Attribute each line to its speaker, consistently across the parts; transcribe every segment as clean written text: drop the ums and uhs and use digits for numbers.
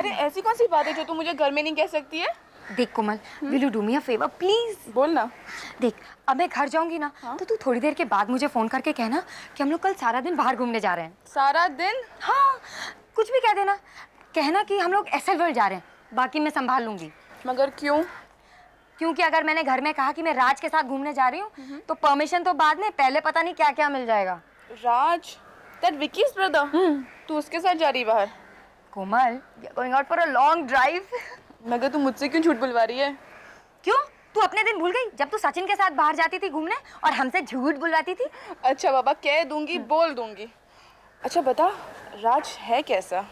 Speaker 1: अरे ऐसी कौन सी बात है जो तू मुझे घर में नहीं कह सकती है?
Speaker 2: देख Komal, will you do me a favour please?
Speaker 1: बोल ना।
Speaker 2: देख, अब मैं घर जाऊंगी ना, तो तू थोड़ी देर के बाद मुझे फोन करके कहना कि हम लोग कल सारा दिन बाहर घूमने जा रहे हैं।
Speaker 1: सारा दिन?
Speaker 2: हाँ, कुछ भी कह देना। कहना कि हम लोग एसएल वर्ल्ड जा रहे हैं, बाकी मैं संभाल लूंगी।
Speaker 1: मगर क्यों?
Speaker 2: क्योंकि अगर मैंने घर में कहा कि मैं राज के साथ घूमने जा रही हूँ तो परमिशन तो बाद में, पहले पता नहीं क्या क्या मिल जाएगा।
Speaker 1: राज, दैट विकी's ब्रदर, तू उसके साथ जा रही बाहर?
Speaker 2: Komal, we are going out for a long drive.
Speaker 1: मगर तू मुझसे क्यों झूठ बुलवा रही है?
Speaker 2: क्यों? तू अपने दिन भूल गई जब तू सचिन के साथ बाहर जाती थी घूमने और हमसे झूठ बुलवाती थी?
Speaker 1: अच्छा बाबा, कह दूंगी, बोल दूंगी। अच्छा बता, राज है कैसा?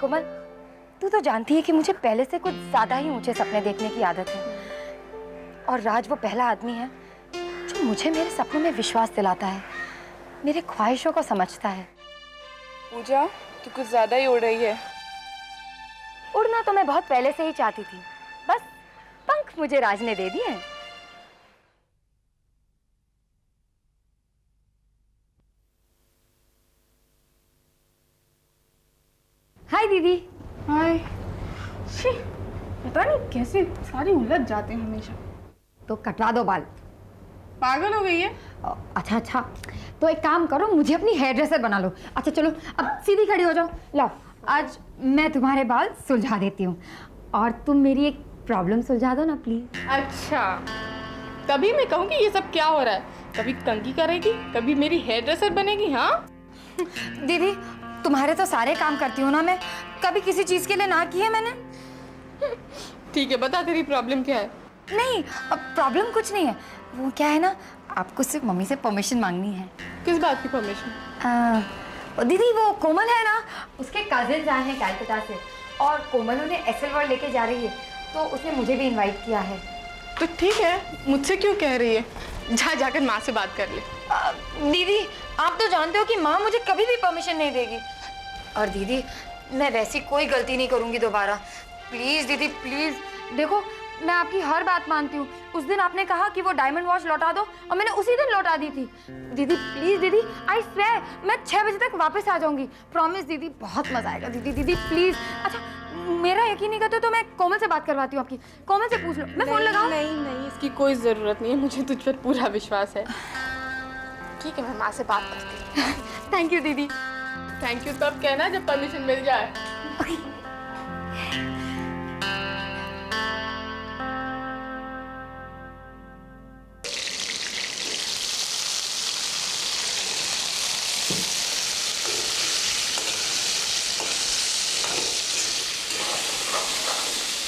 Speaker 2: कोमल, तू तो जानती है कि मुझे पहले से कुछ ज्यादा ही ऊंचे सपने देखने की आदत है, और राज वो पहला आदमी है जो मुझे मेरे सपनों में विश्वास दिलाता है, मेरे ख्वाहिशों को समझता है।
Speaker 1: पूजा, तू कुछ ज्यादा ही उड़ रही है।
Speaker 2: उड़ना तो मैं बहुत पहले से ही चाहती थी, बस पंख मुझे राज ने दे दिए हैं। हाय दीदी।
Speaker 1: हाय। पता नहीं कैसे सारी उलझ जाते हैं हमेशा।
Speaker 2: तो कटवा दो बाल।
Speaker 1: पागल हो गई है?
Speaker 2: अच्छा अच्छा, तो एक काम करो, मुझे अपनी हेयर ड्रेसर बना लो। अच्छा चलो, अब सीधी खड़ी हो जाओ। लाओ, आज मैं तुम्हारे बाल सुलझा देती हूँ, और तुम मेरी एक प्रॉब्लम सुलझा दो ना प्लीज।
Speaker 1: अच्छा, तभी मैं कहूँगी ये सब क्या हो रहा है। कभी कंघी करेगी, कभी मेरी हेयर ड्रेसर बनेगी। हाँ
Speaker 2: दीदी, तुम्हारे तो सारे काम करती हूँ ना मैं, कभी किसी चीज के लिए ना की है मैंने?
Speaker 1: ठीक है, बता तेरी प्रॉब्लम क्या है?
Speaker 2: नहीं, प्रॉब्लम कुछ नहीं है। वो क्या है ना, आपको सिर्फ मम्मी से परमिशन मांगनी है।
Speaker 1: किस बात की परमिशन?
Speaker 2: दीदी, वो कोमल है ना, उसके कजिन्स आए हैं कैलकाटा से, और कोमल उन्हें एसएल वर्ल्ड लेके जा रही है, तो उसने मुझे भी इनवाइट किया है।
Speaker 1: तो ठीक है, मुझसे क्यों कह रही है? जाकर माँ से बात कर ले।
Speaker 2: दीदी, आप तो जानते हो कि माँ मुझे कभी भी परमिशन नहीं देगी। और दीदी, मैं वैसी कोई गलती नहीं करूँगी दोबारा। प्लीज़ दीदी, प्लीज़। देखो, मैं आपकी हर बात मानती हूँ। उस दिन आपने कहा कि वो डायमंड वॉच लौटा दो, और मैंने उसी दिन लौटा दी थी। दीदी प्लीज़ दीदी, आई स्वेयर मैं 6 बजे तक वापस आ जाऊँगी। प्रॉमिस दीदी, बहुत मज़ा आएगा दीदी। दीदी प्लीज़। अच्छा, मेरा यकीन नहीं करते तो मैं कोमल से बात करवाती हूँ आपकी। कोमल से पूछ लो। मैं फ़ोन लगाऊँ?
Speaker 1: नहीं नहीं, इसकी कोई ज़रूरत नहीं है, मुझे तुझ पर पूरा विश्वास है। ठीक है, मैं माँ से बात करती हूँ।
Speaker 2: थैंक यू दीदी।
Speaker 1: थैंक यू तब कहना जब परमिशन मिल जाए।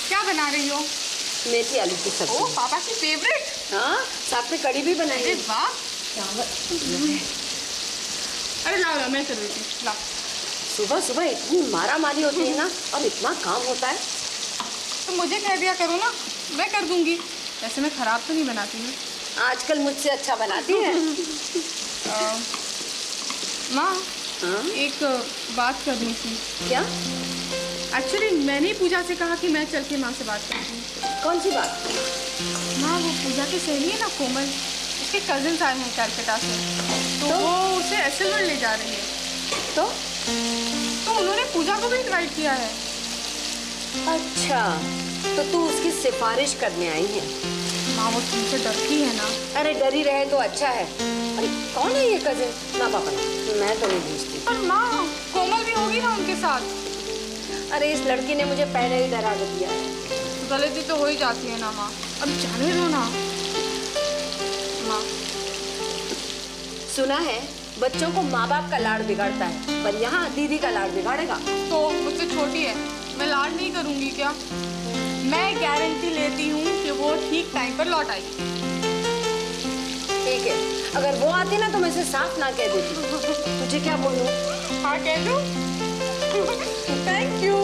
Speaker 1: क्या बना रही हो?
Speaker 3: मेथी आलू की सब्जी।
Speaker 1: ओ, पापा की फेवरेट।
Speaker 3: हाँ, साथ में कड़ी भी बनाई है।
Speaker 1: वाह। अरे लाओ लाओ, मैं कर देती हूँ। लाओ।
Speaker 3: सुबह सुबह इतनी मारा मारी होती है ना, और इतना काम होता है।
Speaker 1: तो मुझे कह दिया करो ना, मैं कर दूंगी। वैसे मैं खराब तो नहीं बनाती हूँ।
Speaker 3: आजकल मुझसे अच्छा बनाती है।
Speaker 1: माँ,
Speaker 3: हाँ?
Speaker 1: एक बात करनी थी।
Speaker 3: क्या?
Speaker 1: एक्चुअली मैंने पूजा से कहा कि मैं चल के माँ से बात करती हूँ।
Speaker 3: कौन सी बात?
Speaker 1: माँ, वो पूजा की सहेली है ना कोमल, उसके कजिन्स आए हैं कैलकाटा से, तो वो उसे एसएल वर्ल्ड ले जा रही है।
Speaker 3: तो
Speaker 1: उन्होंने पूजा को भी इनवाइट किया है।
Speaker 3: अच्छा, तो तू उसकी सिफारिश करने आई है?
Speaker 1: माँ, वो तुमसे डरती है ना।
Speaker 3: अरे डरी रहे तो अच्छा है। अरे कौन है ये कजिन? ना पापा, मैं तो नहीं पूछती।
Speaker 1: पर माँ, कोमल भी होगी ना उनके साथ।
Speaker 3: अरे इस लड़की ने मुझे पहले ही डरा दिया है।
Speaker 1: गलती तो हो ही जाती है ना माँ, अब जाने दो ना। माँ,
Speaker 3: सुना है बच्चों को माँ बाप का लाड़ बिगाड़ता है, पर यहाँ दीदी का लाड़ बिगाड़ेगा।
Speaker 1: तो मुझसे छोटी है, मैं लाड नहीं करूँगी क्या? मैं गारंटी लेती हूँ कि वो ठीक टाइम पर लौट आएगी।
Speaker 3: ठीक है, अगर वो आती ना तो मैं इसे साफ ना कह देती। तुझे क्या बोलूं?
Speaker 1: हाँ, कह दूँ? Thank you.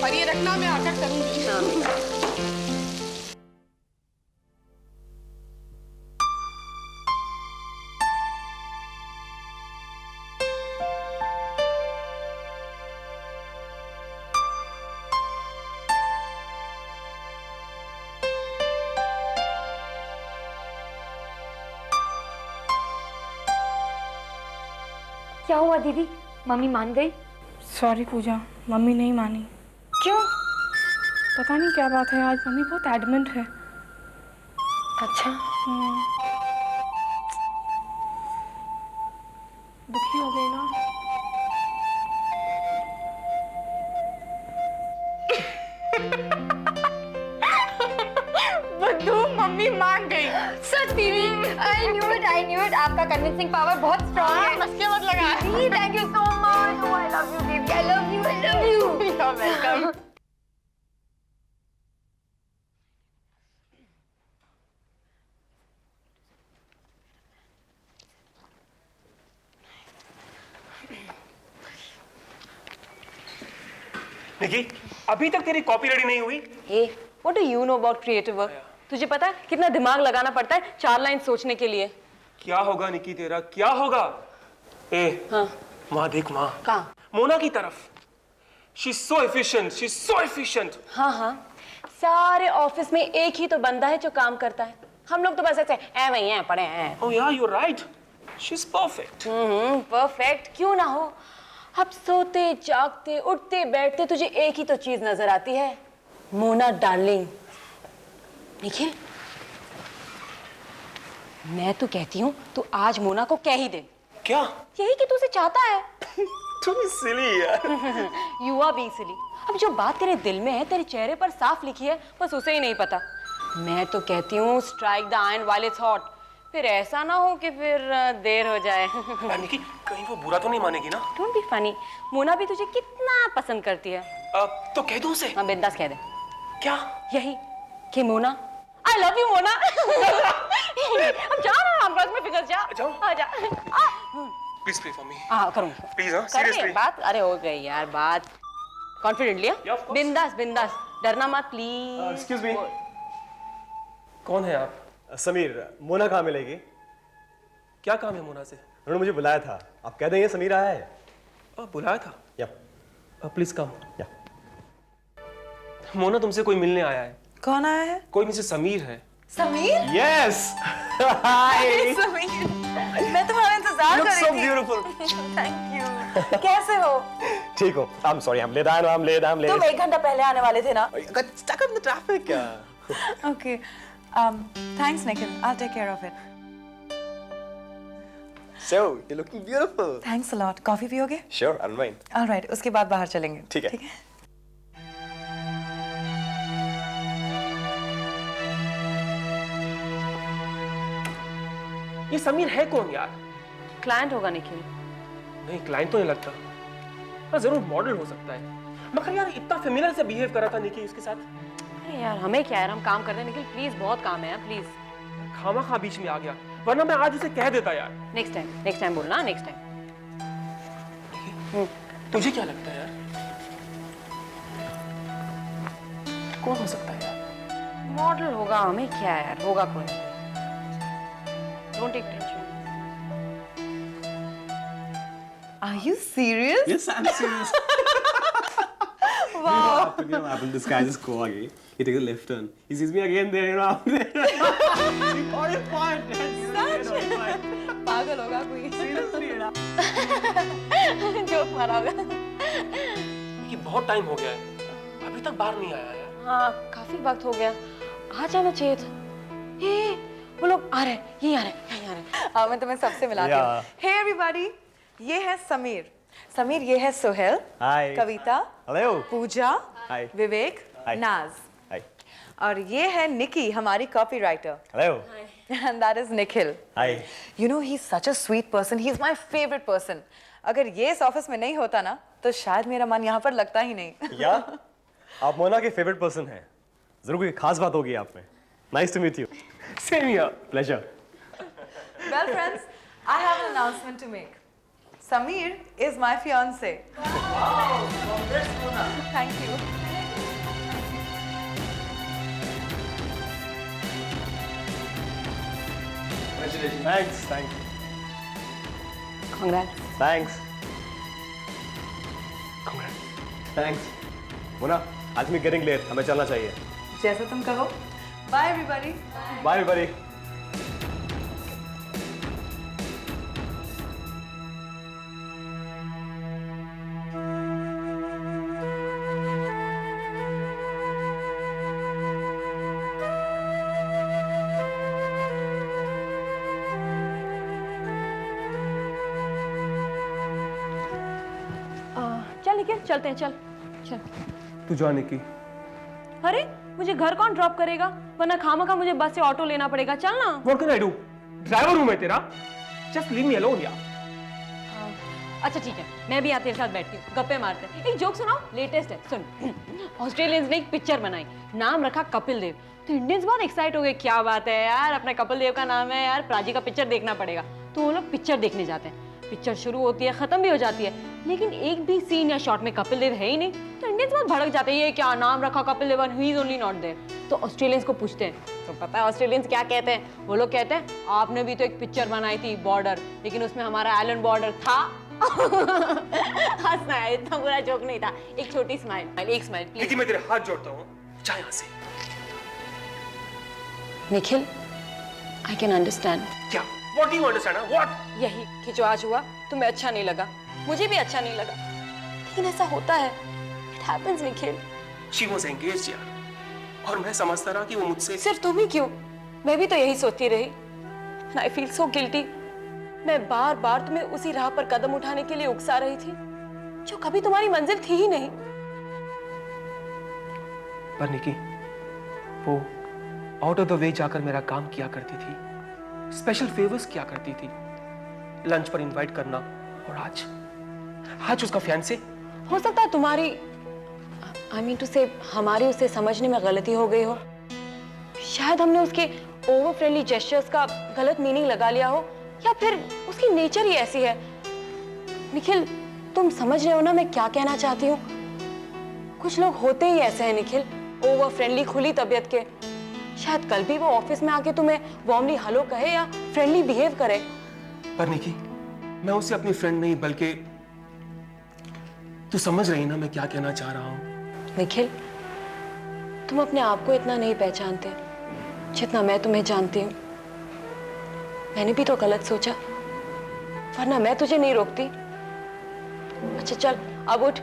Speaker 1: और ये रखना, मैं आकर करूँगी।
Speaker 3: हाँ।
Speaker 2: क्या हुआ दीदी, मम्मी मान गई?
Speaker 1: सॉरी पूजा, मम्मी नहीं मानी।
Speaker 2: क्यों?
Speaker 1: पता नहीं क्या बात है, आज मम्मी बहुत एडमेंट है।
Speaker 2: अच्छा।
Speaker 1: दुखी हो गई ना। बद्दू, मम्मी मान गई।
Speaker 2: सच दीदी, आई न्यू इट। आपका कन्विंसिंग पावर बहुत स्ट्रांग है।
Speaker 1: मस्के मत लगा।
Speaker 2: दीदी, thank you so much. Oh, I love you, baby. I love you. I love you.
Speaker 1: You're welcome.
Speaker 4: निकी, अभी तक तेरी कॉपी रेडी नहीं हुई?
Speaker 5: Hey, what do you know about creative work? तुझे पता है कितना दिमाग लगाना पड़ता है 4 लाइन सोचने के लिए?
Speaker 4: क्या होगा निकी तेरा, क्या होगा?
Speaker 5: हाँ।
Speaker 4: माँ देख, माँ
Speaker 5: कहाँ?
Speaker 4: मोना की तरफ। She's so efficient.
Speaker 5: हाँ। सारे ऑफिस में एक ही तो बंदा है जो काम करता है। हम लोग तो बस ऐसे वही हैं, पढ़े हैं।
Speaker 4: Oh yeah, you're right. She's perfect.
Speaker 5: Perfect क्यों ना हो? अब सोते जागते उठते बैठते तुझे एक ही तो चीज नजर आती है, मोना डार्लिंग। निखिल, मैं तो कहती हूँ तू आज मोना को कह ही दे।
Speaker 4: क्या?
Speaker 5: यही कि तू उसे चाहता है।
Speaker 4: तुम सिली यार।
Speaker 5: यू आर बीइंग सिली। अब जो बात तेरे दिल में है तेरे चेहरे पर साफ लिखी है, बस उसे ही नहीं पता। मैं तो कहती हूँ strike the iron while it's hot. फिर ऐसा ना हो कि फिर देर हो जाए।
Speaker 4: निकी, कहीं वो बुरा तो नहीं मानेगी ना?
Speaker 5: Don't be funny. मोना भी तुझे कितना पसंद करती है।
Speaker 4: तो कह दो उसे।
Speaker 5: हाँ, बिंदास कह दे।
Speaker 4: क्या?
Speaker 5: यही कि Mona, I love you Mona. अब जा ना, हम बस में फिकर जा।
Speaker 4: जाओ।
Speaker 5: आ जा।
Speaker 4: Please pray for me.
Speaker 5: हाँ, करूँगा।
Speaker 4: Please, हाँ,
Speaker 5: कर रही है
Speaker 4: seriously.
Speaker 5: बात? अरे हो गई यार बात। कॉन्फिडेंटली?
Speaker 4: Yeah, of course.
Speaker 5: बिंदास, डरना मत प्लीज।
Speaker 6: एक्सक्यूज मी,
Speaker 4: कौन है आप?
Speaker 6: समीर, मोना कहाँ मिलेगी?
Speaker 4: क्या काम है मोना से?
Speaker 6: उन्होंने मुझे बुलाया था, आप कह देंगे समीर आया है।
Speaker 4: बुलाया था?
Speaker 6: या
Speaker 4: प्लीज कम।
Speaker 6: या
Speaker 4: मोना तुमसे कोई मिलने आया है।
Speaker 7: कौन आया है?
Speaker 4: कोई मिसेस समीर है।
Speaker 7: समीर?
Speaker 6: यस, हाय,
Speaker 7: समीर, मैं तुम्हारा इंतजार कर
Speaker 6: लुक
Speaker 7: रही
Speaker 6: सो
Speaker 7: थी।
Speaker 6: ब्यूटीफुल।
Speaker 7: Thank you. कैसे हो?
Speaker 6: ठीक हो? I am sorry, I'm late.
Speaker 7: तुम 1 घंटा पहले आने वाले थे ना?
Speaker 6: got stuck in the traffic.
Speaker 7: Okay. Thanks, Nikhil. I'll take care of it.
Speaker 6: So, you're looking beautiful.
Speaker 7: Thanks a lot. Coffee पियोगे?
Speaker 6: Sure, I don't mind.
Speaker 7: All right. उसके बाद बाहर चलेंगे।
Speaker 6: ठीक है।
Speaker 4: ये समीर है कौन यार?
Speaker 5: क्लाइंट होगा निखिल।
Speaker 4: नहीं, क्लाइंट तो नहीं लगता। पर जरूर मॉडल हो सकता है। मगर यार इतना फेमिनिन से बिहेव करा था निकी उसके साथ।
Speaker 5: अरे यार हमें क्या यार, हम काम कर रहे हैं निखिल, प्लीज बहुत काम है यार, प्लीज।
Speaker 4: खामा बीच में आ गया, वरना मैं आज उसे कह देता यार।
Speaker 5: नेक्स्ट टाइम बोलना, नेक्स्ट टाइम।
Speaker 4: तुझे क्या लगता है यार, कौन हो सकता है यार?
Speaker 5: मॉडल होगा, हमें क्या यार, होगा कोई। Don't take tension.
Speaker 7: Are you serious?
Speaker 6: Yes, I'm serious.
Speaker 7: Wow.
Speaker 6: You know what happened? This guy just go again. He takes a left turn. He sees me again there, you know. He got his point.
Speaker 7: पागल होगा कोई।
Speaker 6: Seriously, you know.
Speaker 5: Joke मारा होगा।
Speaker 4: ये बहुत time हो गया है, अभी तक बाहर नहीं आया यार।
Speaker 5: हाँ, काफी वक्त हो गया, आ जाना चाहिए था। हे, वो लोग आ रहे हैं, यहीं आ रहे हैं।
Speaker 7: मैं तुम्हें सबसे मिलाती हूँ।
Speaker 6: Yeah.
Speaker 7: Hey everybody, ये है समीर, ये है सोहेल,
Speaker 6: Hi.
Speaker 7: कविता,
Speaker 6: Hello.
Speaker 7: पूजा,
Speaker 6: Hi.
Speaker 7: विवेक,
Speaker 6: Hi.
Speaker 7: नाज,
Speaker 6: Hi.
Speaker 7: और ये है निकी, हमारी copywriter,
Speaker 6: Hello.
Speaker 7: and that is Nikhil.
Speaker 6: Hi.
Speaker 7: You know, he's such a sweet person. He's my favorite person. अगर ये इस ऑफिस में नहीं होता ना, तो शायद मेरा मन यहाँ पर लगता ही नहीं।
Speaker 6: Yeah? आप मोना के फेवरेट पर्सन हैं। जरूर कोई खास बात होगी आप में। Nice to meet you.
Speaker 4: Same here.
Speaker 6: Pleasure.
Speaker 7: Well, friends, I have an announcement to make. Sameer is my fiance. Wow! Congrats, Mona. Thank you.
Speaker 6: Congratulations. Thanks.
Speaker 5: Congrats.
Speaker 6: Thanks. Thanks. Mona, आज मी getting late. हमें चलना चाहिए.
Speaker 7: जैसा तुम कहो. Bye, everybody.
Speaker 6: Bye, everybody.
Speaker 5: चल निकल, चलते हैं, चल चल।
Speaker 4: तू जा निकी।
Speaker 5: अरे मुझे घर कौन ड्रॉप करेगा, वरना खामखा मुझे बस से ऑटो लेना पड़ेगा। चल ना।
Speaker 4: What can I do? Driver हूं मैं तेरा। Just leave me alone यार।
Speaker 5: अच्छा ठीक है, मैं भी यहाँ तेरे साथ बैठती हूँ, गप्पे मारते हैं। एक जोक सुनाओ, लेटेस्ट है, सुन। ऑस्ट्रेलियंस ने एक पिक्चर बनाई, नाम रखा कपिल देव। तो इंडियंस बहुत एक्साइट हो गए, क्या बात है यार, अपने कपिल देव का नाम है यार, प्राची का पिक्चर देखना पड़ेगा। तो वो लोग पिक्चर देखने जाते हैं। पिक्चर शुरू होती है, खत्म भी हो जाती है, लेकिन एक भी सीन या शॉट में कपिल देव है ही नहीं। तो इंडियंस बहुत भड़क जाते हैं, ये क्या नाम रखा Kapil Dev, he is only not there. तो ऑस्ट्रेलियंस को पूछते हैं, तो पता है ऑस्ट्रेलियंस क्या कहते हैं? वो लोग कहते हैं आपने भी तो एक पिक्चर बनाई थी बॉर्डर, लेकिन उसमें हमारा एलन बॉर्डर था। हंसना है, इतना बुरा जोक नहीं था। एक छोटी स्माइल, एक स्माइल प्लीज।
Speaker 4: निकी मैं तेरे हाथ जोड़ता हूँ, जा यहाँ से।
Speaker 5: Nikhil, I can understand.
Speaker 4: क्या? What do you understand? What?
Speaker 5: यही कि जो आज हुआ तुम्हें अच्छा नहीं लगा, मुझे भी अच्छा नहीं लगा, लेकिन ऐसा होता है, it happens Nikhil.
Speaker 4: She was engaged यार, और मैं समझता रहा कि वो मुझसे।
Speaker 5: सिर्फ तुम ही क्यों, मैं भी तो यही सोचती रही। And I feel so guilty। मैं बार बार तुम्हें उसी राह पर कदम उठाने के लिए उकसा रही थी जो कभी तुम्हारी मंजिल थी ही नहीं।
Speaker 4: पर निकी, वो आउट ऑफ द वे जाकर मेरा काम किया करती थी, स्पेशल फेवर्स किया करती थी, लंच पर इनवाइट करना, और आज उसका फियांसे।
Speaker 5: हो सकता है तुम्हारी आई मीन टू से हमारी उसे समझने में गलती हो गई हो। शायद हमने उसके ओवर फ्रेंडली जेस्चर्स का गलत मीनिंग लगा लिया हो, या फिर उसकी नेचर ही ऐसी है। निखिल, तुम समझ रहे हो ना मैं क्या कहना चाहती हूँ? कुछ लोग होते ही ऐसे हैं निखिल, ओवर फ्रेंडली, खुली तबीयत के। शायद कल भी वो ऑफिस में आके तुम्हें वार्मली हेलो कहे या फ्रेंडली बिहेव करे।
Speaker 4: पर निकी, मैं उससे अपनी फ्रेंड नहीं, बल्कि तू समझ रही ना मैं क्या कहना चाह रहा हूँ?
Speaker 5: निखिल, तुम अपने आप को इतना नहीं पहचानते जितना मैं तुम्हें जानती हूँ। मैंने भी तो गलत सोचा, वरना मैं तुझे नहीं रोकती। अच्छा चल अब उठ,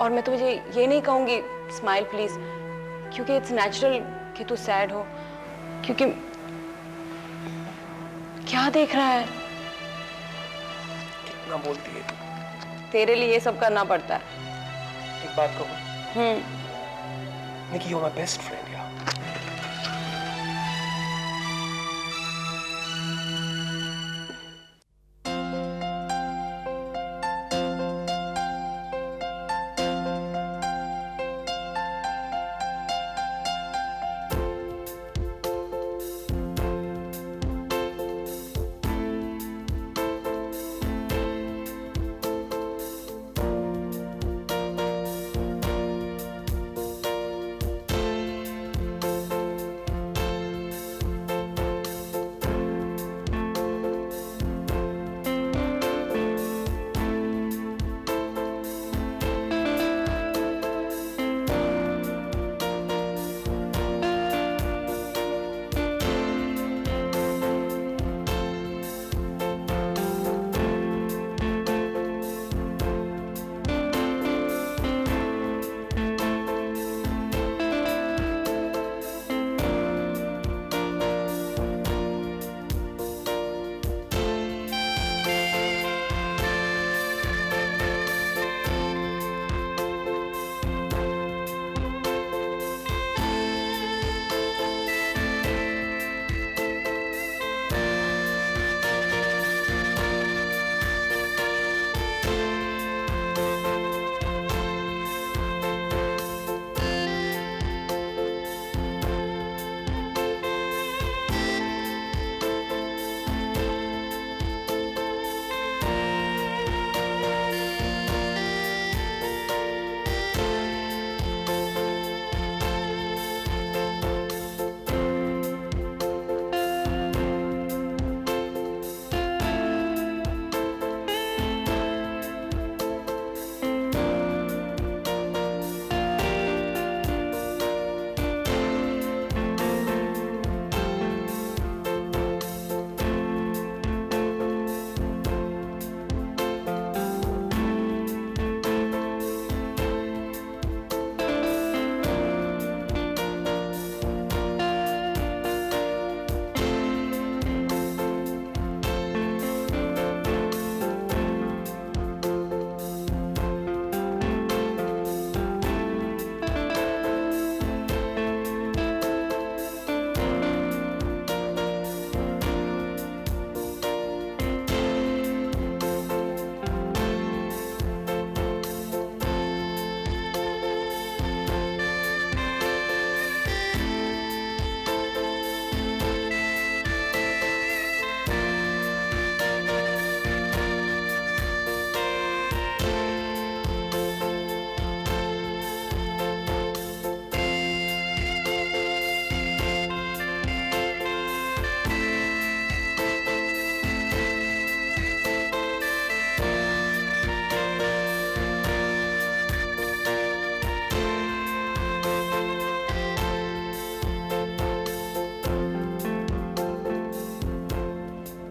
Speaker 5: और मैं तुझे ये नहीं कहूंगी स्माइल प्लीज, क्योंकि इट्स नेचुरल कि तू सैड हो। क्योंकि क्या देख रहा है?
Speaker 4: कितना बोलती है तू।
Speaker 5: तेरे लिए ये सब करना पड़ता है।
Speaker 4: एक बात कहूँ Nikki, you are my best friend यार।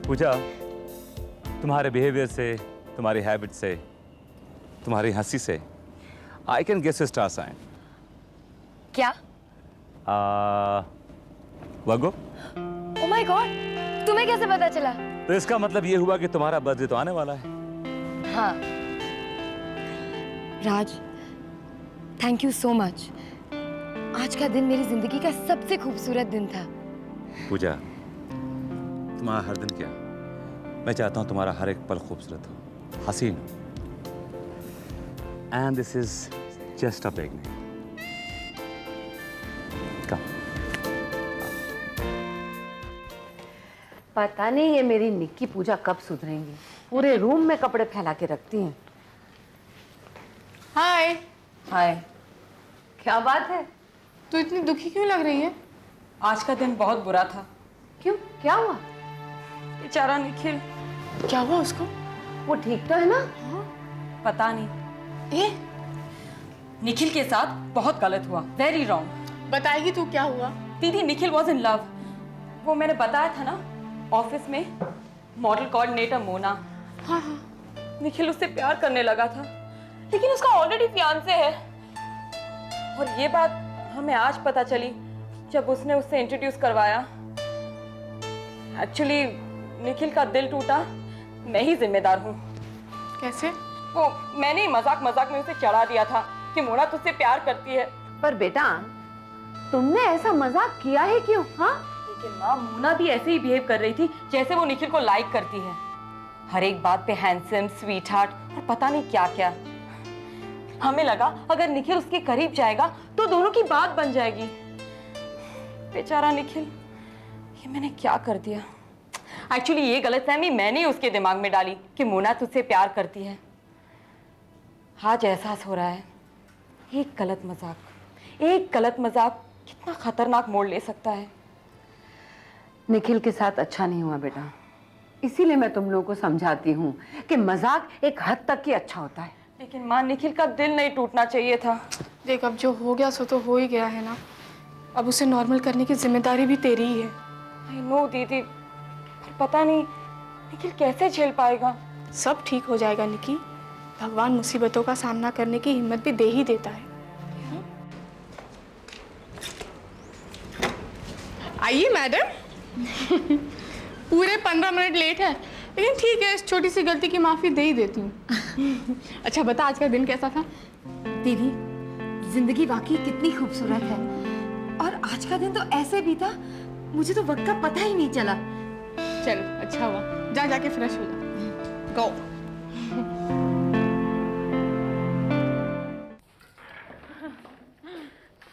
Speaker 8: पूजा, तुम्हारे बिहेवियर से, तुम्हारी हैबिट से, तुम्हारी हंसी से I can guess your star sign.
Speaker 2: क्या?
Speaker 8: वर्गो।
Speaker 2: ओह माय गॉड, तुम्हें कैसे पता चला?
Speaker 8: तो इसका मतलब ये हुआ कि तुम्हारा बर्थडे तो आने वाला है।
Speaker 2: हाँ राज, थैंक यू सो मच। आज का दिन मेरी जिंदगी का सबसे खूबसूरत दिन था।
Speaker 8: पूजा, तुम्हारा हर दिन क्या, मैं चाहता हूं तुम्हारा हर एक पल खूबसूरत हो, हसीन हो। And this is just a beginning. Come.
Speaker 3: पता नहीं ये मेरी निक्की पूजा कब सुधरेंगी। पूरे रूम में कपड़े फैला के रखती हैं।
Speaker 1: हाय।
Speaker 3: हाय, क्या बात है?
Speaker 1: तू इतनी दुखी क्यों लग रही है?
Speaker 5: आज का दिन बहुत बुरा था।
Speaker 3: क्यों, क्या हुआ?
Speaker 5: बेचारा निखिल।
Speaker 1: क्या हुआ उसको?
Speaker 3: वो ठीक तो है ना?
Speaker 5: पता नहीं,
Speaker 1: ए,
Speaker 5: निखिल के साथ बहुत गलत हुआ, वेरी रॉन्ग।
Speaker 1: बताएगी तू क्या हुआ?
Speaker 5: दीदी, निखिल वॉज इन लव। वो मैंने बताया था ना, ऑफिस में मॉडल कोऑर्डिनेटर मोना।
Speaker 1: हाँ हाँ।
Speaker 5: निखिल उससे प्यार करने लगा था, लेकिन उसका ऑलरेडी फियांसे है। और ये बात हमें आज पता चली जब उसने उससे इंट्रोड्यूस करवाया। एक्चुअली निखिल का दिल टूटा, मैं ही जिम्मेदार हूँ।
Speaker 1: कैसे?
Speaker 5: वो मैंने ही मजाक मजाक में उसे चढ़ा दिया था कि मोना तुझसे प्यार करती है।
Speaker 3: पर बेटा, तुमने ऐसा मजाक किया है क्यों? हाँ,
Speaker 5: लेकिन माँ, मोना भी ऐसे ही बिहेव कर रही थी जैसे वो निखिल को लाइक करती है। हर एक बात पे हैंडसम, स्वीट हार्ट और पता नहीं क्या क्या। हमें लगा अगर निखिल उसके करीब जाएगा तो दोनों की बात बन जाएगी। बेचारा निखिल, ये मैंने क्या कर दिया। एक्चुअली ये गलतफहमी मैंने ही उसके दिमाग में डाली कि मोना तुझसे प्यार करती है। आज एहसास हो रहा है, एक गलत मजाक कितना खतरनाक मोड़ ले सकता है।
Speaker 3: निखिल के साथ अच्छा नहीं हुआ बेटा, इसीलिए मैं तुम लोगों को समझाती हूँ कि मजाक एक हद तक ही अच्छा होता है।
Speaker 5: लेकिन माँ, निखिल का दिल नहीं टूटना चाहिए था।
Speaker 1: देख, अब जो हो गया सो तो हो ही गया है ना। अब उसे नॉर्मल करने की जिम्मेदारी भी तेरी ही है।
Speaker 5: आई नो दीदी, पर पता नहीं निखिल कैसे झेल पाएगा।
Speaker 1: सब ठीक हो जाएगा निकी। भगवान मुसीबतों का सामना करने की हिम्मत भी दे ही देता है। आइए मैडम। पूरे 15 मिनट लेट है, लेकिन ठीक है, इस छोटी सी गलती की माफी दे ही देती हूँ। अच्छा बता, आज का दिन कैसा था?
Speaker 2: दीदी, जिंदगी वाकई कितनी खूबसूरत है। और आज का दिन तो ऐसे बीता, मुझे तो वक्त का पता ही नहीं चला।
Speaker 1: चल, अच्छा हुआ। जा जाके फ्रेश हो जा। गो।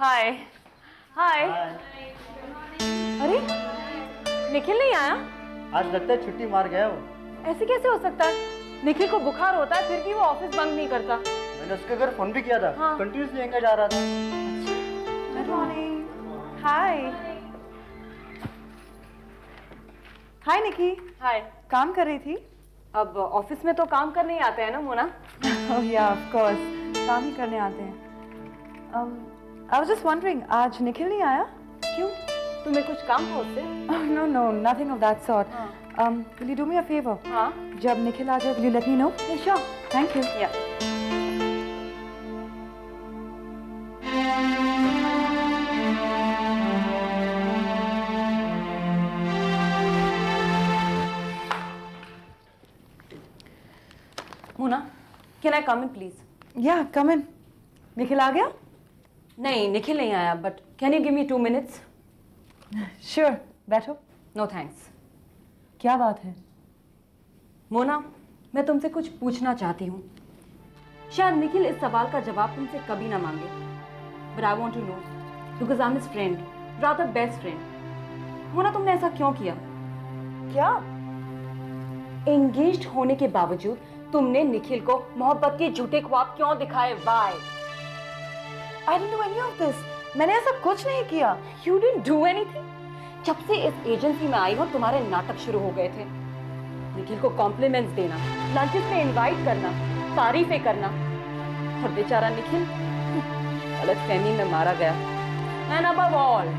Speaker 5: हाय। हाय। अरे, निखिल नहीं आया?
Speaker 9: आज लगता है छुट्टी मार गया वो।
Speaker 5: ऐसे कैसे हो सकता है? निखिल को बुखार होता है, फिर भी वो ऑफिस बंद नहीं करता।
Speaker 9: मैंने उसके घर फोन भी किया था।
Speaker 5: हाँ।
Speaker 9: कंटिन्यूसली एंगेज जा रहा था।
Speaker 7: Good morning. Hi. Hi निकी।
Speaker 5: हाय।
Speaker 7: काम कर रही थी?
Speaker 5: अब ऑफिस में तो काम करने ही आते हैं ना Mona?
Speaker 7: Oh yeah, of course. काम ही करने आते हैं। I was just wondering, आज निखिल नहीं आया?
Speaker 5: क्यों? तुम्हें कुछ काम था उससे?
Speaker 7: Oh no no, nothing of that sort. Will you do me a favor?
Speaker 5: हाँ।
Speaker 7: जब निखिल आ जाए, will you let me know?
Speaker 5: Yeah, sure.
Speaker 7: Thank you.
Speaker 5: Yeah. Mona, can I come in please?
Speaker 7: Yeah, come in. Nikhil आ गया?
Speaker 5: नहीं, निखिल नहीं आया, but can you give me 2 minutes?
Speaker 7: Sure, बैठो।
Speaker 5: No thanks.
Speaker 7: क्या बात है?
Speaker 5: मोना, मैं तुमसे कुछ पूछना चाहती हूँ। शायद निखिल इस सवाल का जवाब तुमसे कभी ना मांगे, but I want to know because I'm his friend, rather best friend. Mona, तुमने ऐसा क्यों किया?
Speaker 7: क्या?
Speaker 5: एंगेज्ड होने के बावजूद तुमने निखिल को मोहब्बत के झूठे ख्वाब क्यों दिखाए? Why?
Speaker 7: I didn't do any of this. मैंने ऐसा कुछ नहीं किया।
Speaker 5: You didn't do anything? जब से इस एजेंसी में आई हो, तुम्हारे नाटक शुरू हो गए थे। निखिल को कॉम्प्लीमेंट्स देना, लंचेस पे इनवाइट करना, तारीफें करना, और बेचारा निखिल गलतफहमी में मारा गया। And above all,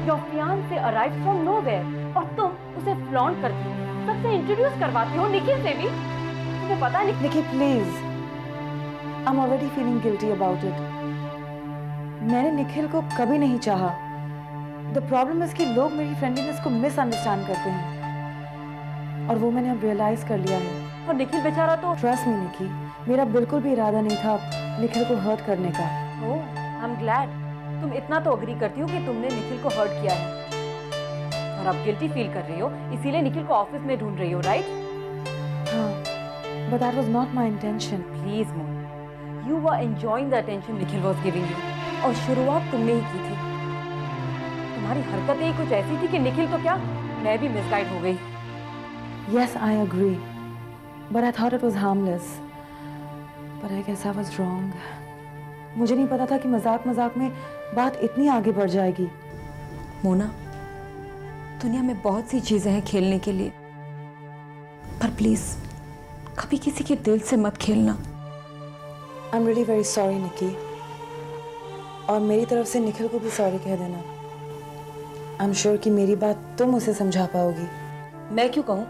Speaker 5: your fiancé arrived from nowhere और तुम उसे फ्लॉन्ट करती हो। सबसे इंट्रोड्यूस करवाती हो, निखिल से भी। तुम्हें पता नहीं।
Speaker 7: Nikki, please. I'm already feeling guilty about it. मैंने निखिल को कभी नहीं चाहा। The problem is कि लोग मेरी फ्रेंडलीनेस को मिसअंडरस्टैंड करते हैं और वो मैंने अब रियलाइज कर लिया है।
Speaker 5: और निखिल बेचारा तो
Speaker 7: ट्रस्ट मी निकी, मेरा बिल्कुल भी इरादा नहीं था निखिल को हर्ट करने का।
Speaker 5: ओह, आई एम ग्लैड। तुम इतना तो अग्री करती हो कि तुमने निखिल को हर्ट किया है और अब गिल्टी फील कर रही हो, इसीलिए निखिल को ऑफिस में ढूंढ रही हो, राइट?
Speaker 7: हाँ, but that was not my intention.
Speaker 5: Please Mona, you were enjoying the attention Nikhil was giving you, और शुरुआत तुमने ही की थी। तुम्हारी हरकतें ही कुछ ऐसी थी कि निखिल तो क्या, मैं भी मिसगाइड हो गई।
Speaker 7: Yes, I agree. But I thought it was harmless. But I guess I was wrong. मुझे नहीं पता था कि मजाक मजाक में बात इतनी आगे बढ़ जाएगी।
Speaker 2: मोना, दुनिया में बहुत सी चीजें हैं खेलने के लिए, पर प्लीज कभी किसी के दिल से मत खेलना।
Speaker 7: I'm really very sorry, निकी। और मेरी तरफ से निखिल को भी सॉरी कह देना। I'm sure कि मेरी बात तुम उसे समझा पाओगी।
Speaker 5: मैं क्यों कहूँ,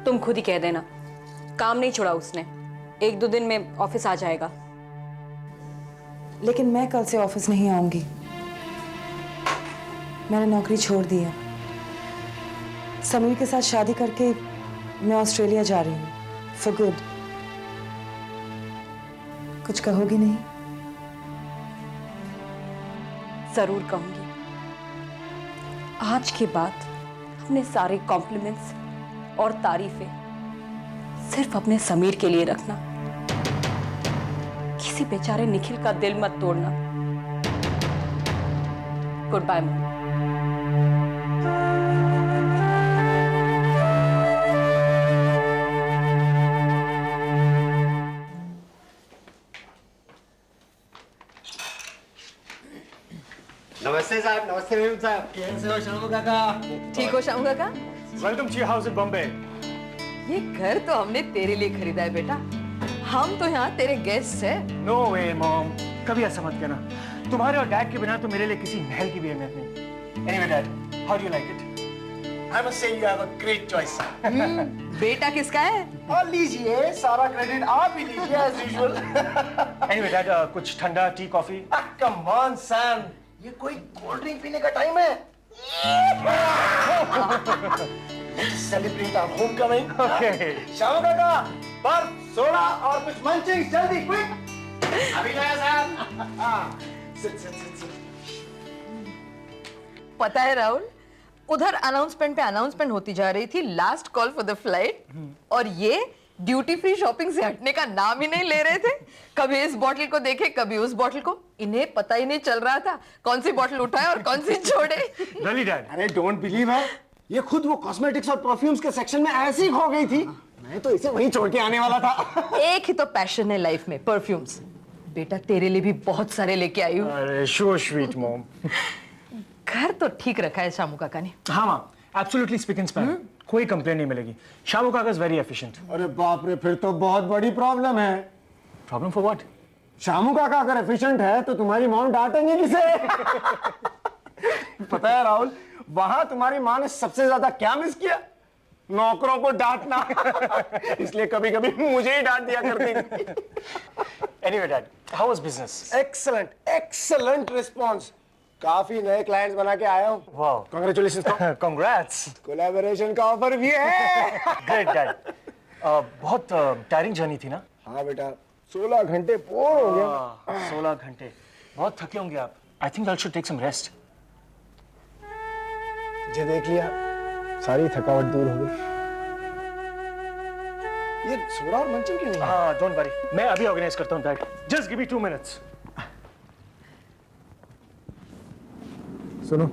Speaker 5: तुम खुद ही कह देना। काम नहीं छोड़ा उसने, 1-2 दिन में ऑफिस आ जाएगा।
Speaker 7: लेकिन मैं कल से ऑफिस नहीं आऊंगी। मैंने नौकरी छोड़ दी है। समीर के साथ शादी करके मैं ऑस्ट्रेलिया जा रही हूँ फॉर गुड। कुछ कहोगी नहीं?
Speaker 5: जरूर कहूंगी। आज के बाद अपने सारे कॉम्प्लीमेंट्स और तारीफें सिर्फ अपने समीर के लिए रखना। किसी बेचारे निखिल का दिल मत तोड़ना। Goodbye Mona.
Speaker 9: नमस्ते साहब, नमस्ते मेम साहब। कैसे हो शामू काका?
Speaker 7: ठीक हो शामू काका?
Speaker 6: Welcome to your house in Bombay.
Speaker 7: ये घर तो हमने तेरे लिए खरीदा है बेटा। हम तो यहाँ तेरे गेस्ट हैं।
Speaker 10: नो वे मॉम, कभी ऐसा मत कहना। तुम्हारे और डैड के बिना तो मेरे लिए किसी महल की भी अहमियत नहीं। Anyway dad, how do you like it?
Speaker 9: I must say you have a great choice.
Speaker 7: बेटा किसका है?
Speaker 9: और लीजिए, सारा क्रेडिट आप ही लीजिए as usual.
Speaker 10: Anyway डैड, कुछ ठंडा tea coffee?
Speaker 9: Come on Sam, ये कोई कोल्ड ड्रिंक पीने का टाइम है? Let's celebrate our homecoming.
Speaker 10: Okay.
Speaker 9: Shamu काका, बर्फ, सोडा और कुछ मंचिंग जल्दी क्विक। अभी लाया साहब। sit.
Speaker 7: पता है राहुल, उधर अनाउंसमेंट पे अनाउंसमेंट होती जा रही थी, last call for the flight, और ये ड्यूटी फ्री शॉपिंग से हटने का नाम ही नहीं ले रहे थे। कभी इस बॉटल को देखे, कभी उस बॉटल को। इन्हें पता ही नहीं चल रहा था कौन सी बॉटल उठाए और कौन सी छोड़े।
Speaker 10: Really dad?
Speaker 9: अरे डोंट बिलीव है, ये खुद वो कॉस्मेटिक्स और परफ्यूम्स के सेक्शन में ऐसी खो गई थी। मैं तो इसे वहीं छोड़ के आने वाला था।
Speaker 7: एक ही तो पैशन है लाइफ में, परफ्यूम्स। बेटा तेरे लिए भी बहुत सारे लेके आई हूँ।
Speaker 10: अरे so sweet मॉम।
Speaker 7: घर तो ठीक रखा है शामू काका ने।
Speaker 10: हाँ माँ, absolutely spick and span. कोई कंप्लेन नहीं मिलेगी। शामू काका is very efficient.
Speaker 9: अरे बाप रे, फिर तो बहुत बड़ी प्रॉब्लम है।
Speaker 10: Problem for what?
Speaker 9: शामू काका अगर एफिशिएंट है तो तुम्हारी मॉम डांटेंगे किसे? पता है राहुल, वहां तुम्हारी माँ ने सबसे ज्यादा क्या मिस किया? नौकरों को डांटना। इसलिए कभी कभी मुझे ही डांट दिया करती थी।
Speaker 10: Anyway dad, how was business?
Speaker 9: Excellent response. काफी नए क्लाइंट्स बना के आया हूँ।
Speaker 10: Wow.
Speaker 9: कांग्रेचुलेशंस।
Speaker 10: Congrats.
Speaker 9: कोलैबोरेशन का ऑफर भी है।
Speaker 10: Great dad. बहुत टायरिंग जर्नी थी ना?
Speaker 9: हाँ बेटा, 16 घंटे बोर हो गया।
Speaker 10: 16 घंटे, बहुत थके होंगे आप। I think I should take some rest.
Speaker 9: मुझे देख लिया, सारी थकावट दूर हो गई। ये सोडा और मंचन क्यों नहीं है?
Speaker 10: हाँ, don't worry, मैं अभी ऑर्गेनाइज करता हूँ dad. Just give me 2 minutes.
Speaker 9: सुनो,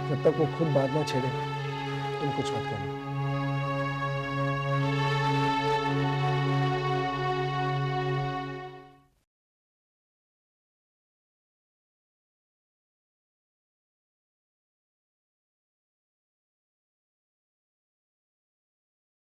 Speaker 9: जब तक वो खुद बात ना छेड़े, तुम कुछ मत करना।